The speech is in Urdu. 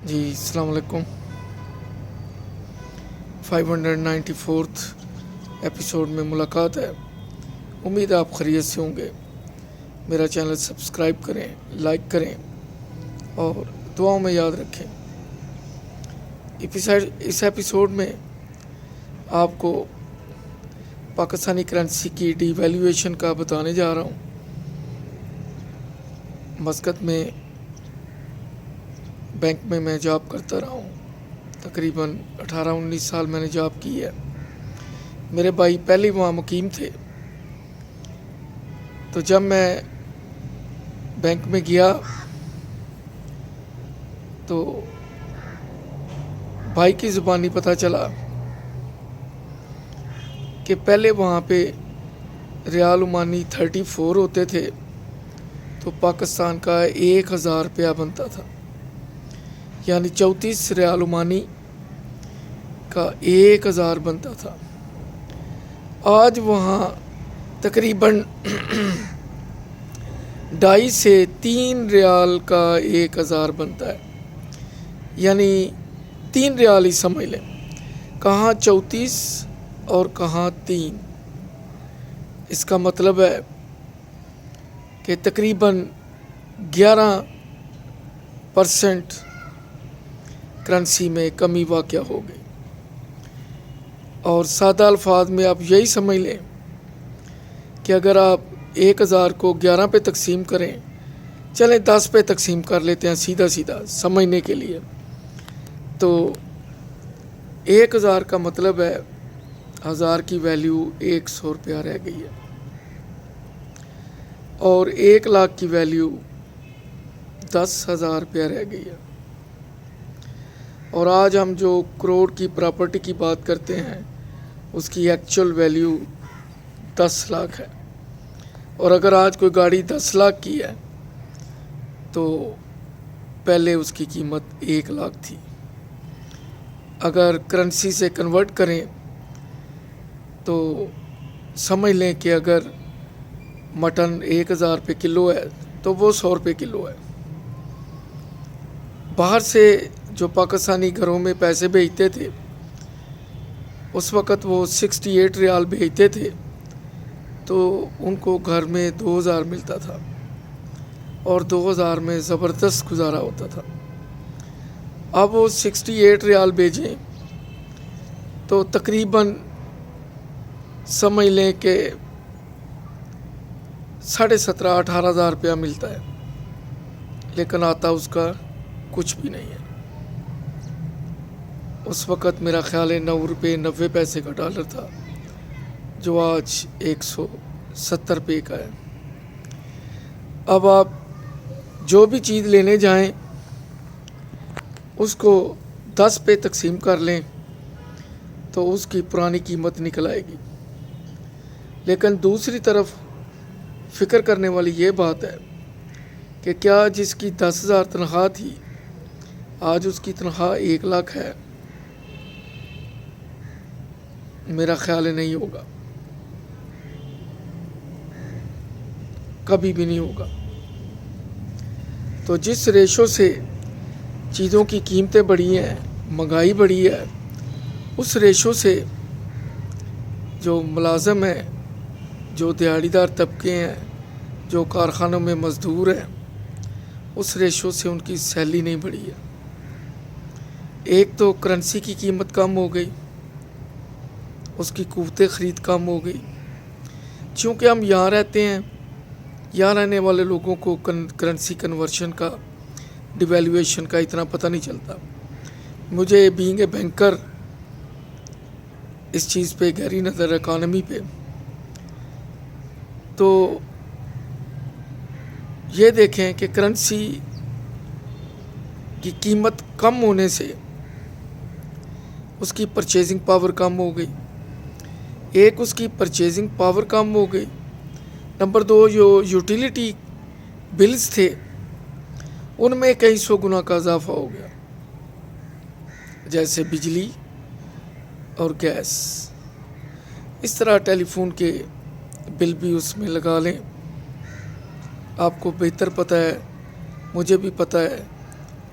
جی السلام علیکم 594 ایپیسوڈ میں ملاقات ہے. امید ہے آپ خیریت سے ہوں گے. میرا چینل سبسکرائب کریں، لائک کریں اور دعاؤں میں یاد رکھیں. اس ایپیسوڈ میں آپ کو پاکستانی کرنسی کی ڈی ویلیویشن کا بتانے جا رہا ہوں. مسقط میں بینک میں میں جاب کرتا رہا ہوں. تقریباً 18-19 سال میں نے جاب کی ہے. میرے بھائی پہلے وہاں مقیم تھے. تو جب میں بینک میں گیا تو بھائی کی زبانی پتہ چلا کہ پہلے وہاں پہ ریال عمانی 34 ہوتے تھے تو پاکستان کا 1000 روپیہ بنتا تھا، یعنی 34 ریال عمانی کا 1000 بنتا تھا. آج وہاں تقریباً 2.5 سے 3 ریال کا 1000 بنتا ہے، یعنی 3 ریال ہی سمجھ لیں. کہاں 34 اور کہاں 3. اس کا مطلب ہے کہ تقریباً 11% کرنسی میں کمی واقع ہو گئی. اور سادہ الفاظ میں آپ یہی سمجھ لیں کہ اگر آپ 1000 کو 11 پہ تقسیم کریں، چلیں 10 پہ تقسیم کر لیتے ہیں سیدھا سمجھنے کے لیے، تو 1000 کا مطلب ہے 1000 کی ویلیو 100 روپیہ رہ گئی ہے، اور 1 لاکھ کی ویلیو 10,000 روپیہ رہ گئی ہے. اور آج ہم جو کروڑ کی پراپرٹی کی بات کرتے ہیں اس کی ایکچول ویلیو 10 لاکھ ہے. اور اگر آج کوئی گاڑی 10 لاکھ کی ہے تو پہلے اس کی قیمت 1 لاکھ تھی. اگر کرنسی سے کنورٹ کریں تو سمجھ لیں کہ اگر مٹن 1000 روپے کلو ہے تو وہ 100 روپے کلو ہے. باہر سے جو پاکستانی گھروں میں پیسے بھیجتے تھے اس وقت وہ 68 ریال بھیجتے تھے تو ان کو گھر میں 2000 ملتا تھا، اور 2000 میں زبردست گزارا ہوتا تھا. اب وہ 68 ریال بھیجیں تو تقریباً سمجھ لیں کہ 17,500-18,000 روپیہ ملتا ہے، لیکن آتا اس کا کچھ بھی نہیں ہے. اس وقت میرا خیال ہے 9 روپے 90 پیسے کا ڈالر تھا، جو آج 170 روپے کا ہے. اب آپ جو بھی چیز لینے جائیں اس کو 10 پہ تقسیم کر لیں تو اس کی پرانی قیمت نکل آئے گی. لیکن دوسری طرف فکر کرنے والی یہ بات ہے کہ کیا جس کی 10,000 تنخواہ تھی آج اس کی تنخواہ 1 لاکھ ہے؟ میرا خیال نہیں ہوگا، کبھی بھی نہیں ہوگا. تو جس ریشو سے چیزوں کی قیمتیں بڑھی ہیں، مہنگائی بڑھی ہے، اس ریشو سے جو ملازم ہیں، جو دیہڑی دار طبقے ہیں، جو کارخانوں میں مزدور ہیں، اس ریشو سے ان کی سیلری نہیں بڑھی ہے. ایک تو کرنسی کی قیمت کم ہو گئی، اس کی قوت خرید کم ہو گئی. چونکہ ہم یہاں رہتے ہیں، یہاں رہنے والے لوگوں کو کرنسی کنورشن کا، ڈیویلیویشن کا اتنا پتہ نہیں چلتا. مجھے بینگ اے بینکر اس چیز پہ گہری نظر اکانومی پہ، تو یہ دیکھیں کہ کرنسی کی قیمت کم ہونے سے اس کی پرچیزنگ پاور کم ہو گئی. ایک اس کی پرچیزنگ پاور کم ہو گئی. نمبر 2، جو یوٹیلیٹی بلز تھے ان میں کئی 100 گنا کا اضافہ ہو گیا، جیسے بجلی اور گیس. اس طرح ٹیلی فون کے بل بھی اس میں لگا لیں. آپ کو بہتر پتہ ہے، مجھے بھی پتہ ہے